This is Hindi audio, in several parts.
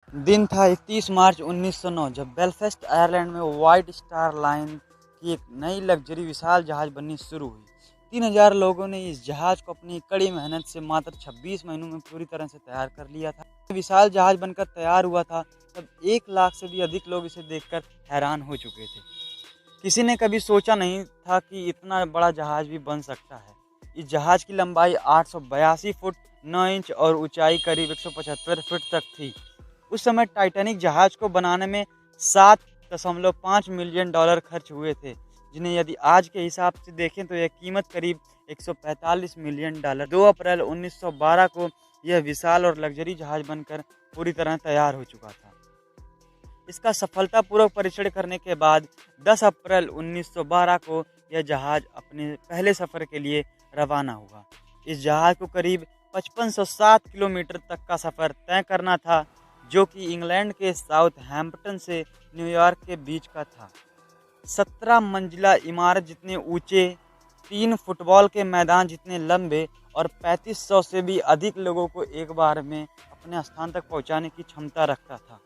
दिन था 31 मार्च 1909 जब बेलफास्ट आयरलैंड में व्हाइट स्टार लाइन की एक नई लग्जरी विशाल जहाज बननी शुरू हुई। 3000 लोगों ने इस जहाज को अपनी कड़ी मेहनत से मात्र 26 महीनों में पूरी तरह से तैयार कर लिया था। विशाल जहाज बनकर तैयार हुआ था तब 1 लाख से भी अधिक लोग इसे देखकर हैरान हो चुके थे। किसी ने कभी सोचा नहीं था कि इतना बड़ा जहाज भी बन सकता है। इस जहाज की लंबाई 882 फुट 9 इंच और ऊंचाई करीब 175 फुट तक थी। उस समय टाइटैनिक जहाज को बनाने में 7.5 मिलियन डॉलर खर्च हुए थे, जिन्हें यदि आज के हिसाब से देखें तो यह कीमत करीब 145 मिलियन डॉलर। 2 अप्रैल 1912 को यह विशाल और लग्जरी जहाज बनकर पूरी तरह तैयार हो चुका था। इसका सफलतापूर्वक परीक्षण करने के बाद 10 अप्रैल 1912 को यह जहाज अपने पहले सफर के लिए रवाना हुआ। इस जहाज को करीब 5507 किलोमीटर तक का सफर तय करना था, जो कि इंग्लैंड के साउथहैम्पटन से न्यूयॉर्क के बीच का था। 17 मंजिला इमारत जितने ऊंचे, 3 फुटबॉल के मैदान जितने लंबे और 3500 से भी अधिक लोगों को एक बार में अपने स्थान तक पहुंचाने की क्षमता रखता था।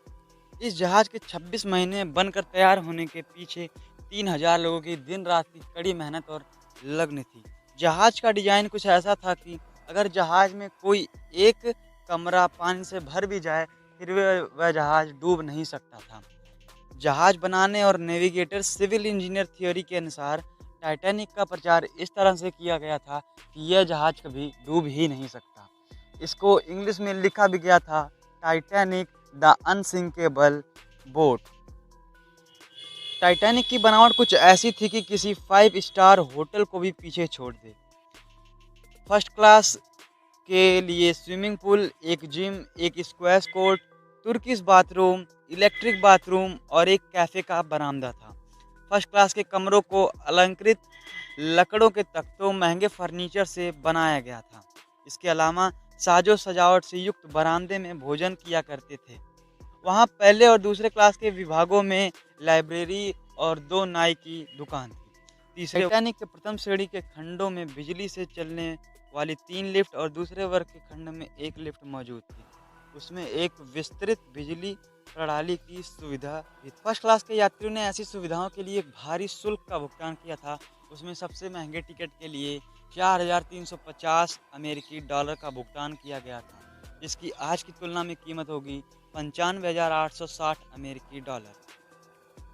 इस जहाज के 26 महीने बनकर तैयार होने के पीछे 3000 लोगों की दिन रात की कड़ी मेहनत और लगन थी। जहाज का डिजाइन कुछ ऐसा था कि अगर जहाज में कोई एक कमरा पानी से भर भी जाए फिर वह जहाज डूब नहीं सकता था। जहाज बनाने और नेविगेटर सिविल इंजीनियर थ्योरी के अनुसार टाइटैनिक का प्रचार इस तरह से किया गया था कि यह जहाज कभी डूब ही नहीं सकता। इसको इंग्लिश में लिखा भी गया था, Titanic the unsinkable boat. Titanic की बनावट कुछ ऐसी थी कि किसी 5 स्टार होटल को भी पीछे छोड़ दे। फर्स्ट क्लास के लिए स्विमिंग पूल, एक जिम, एक squash court, Turkish bathroom, electric bathroom और एक कैफ़े का बरामदा था। फर्स्ट क्लास के कमरों को अलंकृत लकड़ों के तख्तों, महंगे फर्नीचर से बनाया गया था। इसके अलावा साजो सजावट से युक्त बरामदे में भोजन किया करते थे। वहाँ पहले और दूसरे क्लास के विभागों में लाइब्रेरी और 2 नाई की दुकान थी। तीसरे टाइटैनिक के प्रथम श्रेणी के खंडों में बिजली से चलने वाली 3 लिफ्ट और दूसरे वर्ग के खंड में 1 लिफ्ट मौजूद थी। उसमें एक विस्तृत बिजली प्रणाली की सुविधा भी। फर्स्ट क्लास के यात्रियों ने ऐसी सुविधाओं के लिए भारी शुल्क का भुगतान किया था। उसमें सबसे महंगे टिकट के लिए 4350 अमेरिकी डॉलर का भुगतान किया गया था, जिसकी आज की तुलना में कीमत होगी 95,860 अमेरिकी डॉलर।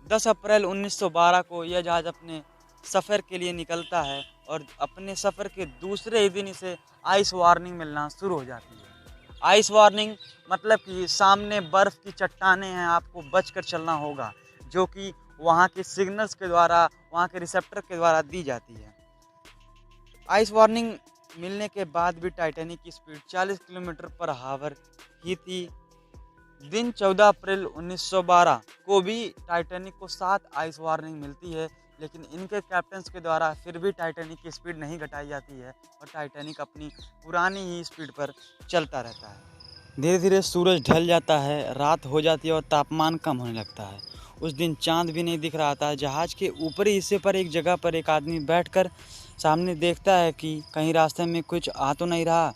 10 अप्रैल 1912 को यह जहाज अपने सफ़र के लिए निकलता है और अपने सफ़र के दूसरे ही दिन इसे आइस वार्निंग मिलना शुरू हो जाती है। आइस वार्निंग मतलब कि सामने बर्फ़ की चट्टानें हैं, आपको बचकर चलना होगा, जो कि वहाँ के सिग्नल्स के द्वारा, वहाँ के रिसेप्टर के द्वारा दी जाती है। आइस वार्निंग मिलने के बाद भी टाइटैनिक की स्पीड 40 किलोमीटर पर हावर ही थी। दिन 14 अप्रैल 1912 को भी टाइटैनिक को 7 आइस वार्निंग मिलती है, लेकिन इनके कैप्टन्स के द्वारा फिर भी टाइटैनिक की स्पीड नहीं घटाई जाती है और टाइटैनिक अपनी पुरानी ही स्पीड पर चलता रहता है। धीरे धीरे सूरज ढल जाता है, रात हो जाती है और तापमान कम होने लगता है। उस दिन चांद भी नहीं दिख रहा था। जहाज के ऊपरी हिस्से पर एक जगह पर एक आदमी बैठकर सामने देखता है कि कहीं रास्ते में कुछ आ तो नहीं रहा।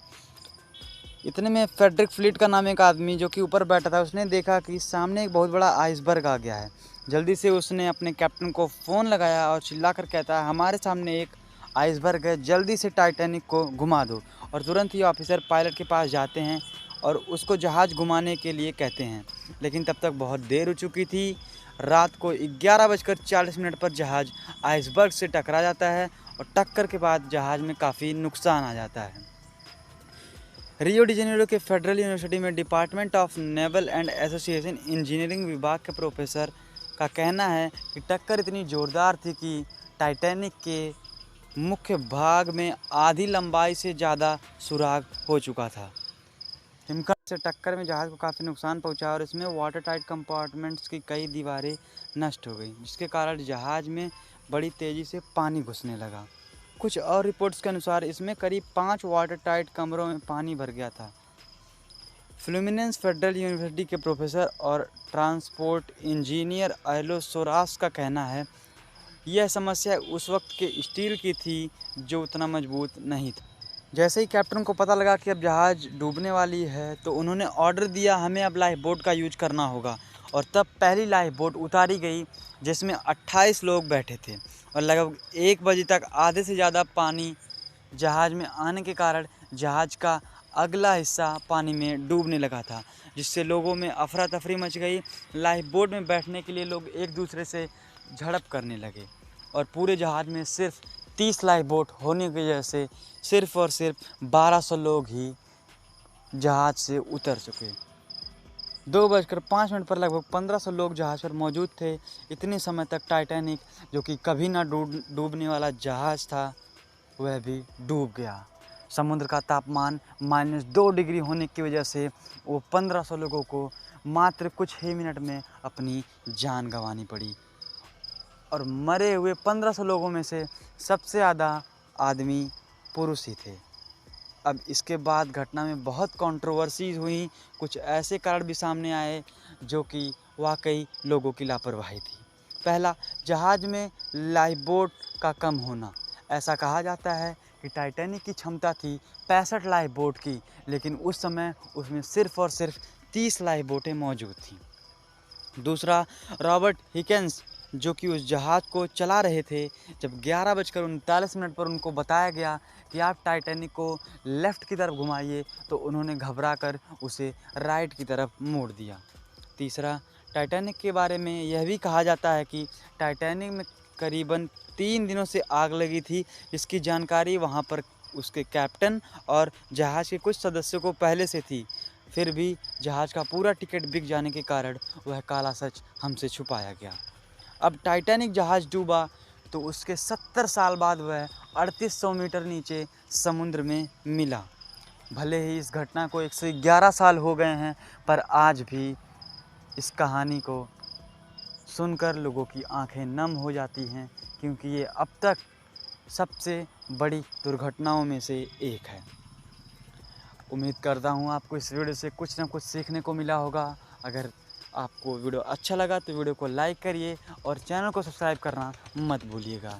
इतने में फ्रेडरिक फ्लीट का नाम एक आदमी जो कि ऊपर बैठा था, उसने देखा कि सामने एक बहुत बड़ा आइसबर्ग आ गया है। जल्दी से उसने अपने कैप्टन को फ़ोन लगाया और चिल्लाकर कहता है, हमारे सामने एक आइसबर्ग है, जल्दी से टाइटैनिक को घुमा दो। और तुरंत ही ऑफिसर पायलट के पास जाते हैं और उसको जहाज़ घुमाने के लिए कहते हैं, लेकिन तब तक बहुत देर हो चुकी थी। रात को 11:40 पर जहाज़ आइसबर्ग से टकरा जाता है और टक्कर के बाद जहाज़ में काफ़ी नुकसान आ जाता है। रियो डी जेनेरो के फेडरल यूनिवर्सिटी में department of naval and association engineering विभाग के प्रोफेसर का कहना है कि टक्कर इतनी ज़ोरदार थी कि टाइटैनिक के मुख्य भाग में आधी लंबाई से ज़्यादा सुराग हो चुका था। हिमखंड से टक्कर में जहाज़ को काफ़ी नुकसान पहुंचा और इसमें वाटर टाइट कंपार्टमेंट्स की कई दीवारें नष्ट हो गई, जिसके कारण जहाज़ में बड़ी तेज़ी से पानी घुसने लगा। कुछ और रिपोर्ट्स के अनुसार इसमें करीब 5 वाटर टाइट कमरों में पानी भर गया था। फ्लुमिनेंस फेडरल यूनिवर्सिटी के प्रोफेसर और ट्रांसपोर्ट इंजीनियर एलो सोरास का कहना है, यह समस्या उस वक्त के स्टील की थी जो उतना मजबूत नहीं था। जैसे ही कैप्टन को पता लगा कि अब जहाज़ डूबने वाली है तो उन्होंने ऑर्डर दिया हमें अब लाइफ बोट का यूज करना होगा। और तब पहली लाइफ बोट उतारी गई जिसमें 28 लोग बैठे थे और लगभग 1 बजे तक आधे से ज़्यादा पानी जहाज़ में आने के कारण जहाज़ का अगला हिस्सा पानी में डूबने लगा था, जिससे लोगों में अफरा तफरी मच गई। लाइफ बोट में बैठने के लिए लोग एक दूसरे से झड़प करने लगे और पूरे जहाज़ में सिर्फ 30 लाइफ बोट होने की वजह से सिर्फ और सिर्फ 1200 लोग ही जहाज़ से उतर चुके। 2:05 पर लगभग 1500 लोग जहाज़ पर मौजूद थे। इतने समय तक टाइटैनिक, जो कि कभी ना डूबने वाला जहाज़ था, वह भी डूब गया। समुद्र का तापमान -2 डिग्री होने की वजह से वो 1500 लोगों को मात्र कुछ ही मिनट में अपनी जान गंवानी पड़ी और मरे हुए 1500 लोगों में से सबसे ज़्यादा आदमी पुरुष ही थे। अब इसके बाद घटना में बहुत कंट्रोवर्सीज़ हुई, कुछ ऐसे कारण भी सामने आए जो कि वाकई लोगों की लापरवाही थी। पहला, जहाज़ में लाइफ बोट का कम होना। ऐसा कहा जाता है कि टाइटैनिक की क्षमता थी 65 लाइफ बोट की, लेकिन उस समय उसमें सिर्फ और सिर्फ 30 लाइफ बोटें मौजूद थीं। दूसरा, रॉबर्ट हिकेन्स, जो कि उस जहाज़ को चला रहे थे, जब 11:39 पर उनको बताया गया कि आप टाइटैनिक को लेफ़्ट की तरफ घुमाइए, तो उन्होंने घबराकर उसे राइट की तरफ मोड़ दिया। तीसरा, टाइटैनिक के बारे में यह भी कहा जाता है कि टाइटैनिक में करीबन 3 दिनों से आग लगी थी, जिसकी जानकारी वहाँ पर उसके कैप्टन और जहाज़ के कुछ सदस्यों को पहले से थी। फिर भी जहाज़ का पूरा टिकट बिक जाने के कारण वह काला सच हमसे छुपाया गया। अब टाइटैनिक जहाज़ डूबा तो उसके 70 साल बाद वह 3800 मीटर नीचे समुद्र में मिला। भले ही इस घटना को 111 साल हो गए हैं, पर आज भी इस कहानी को सुनकर लोगों की आंखें नम हो जाती हैं, क्योंकि ये अब तक सबसे बड़ी दुर्घटनाओं में से एक है। उम्मीद करता हूँ आपको इस वीडियो से कुछ ना कुछ सीखने को मिला होगा। अगर आपको वीडियो अच्छा लगा तो वीडियो को लाइक करिए और चैनल को सब्सक्राइब करना मत भूलिएगा।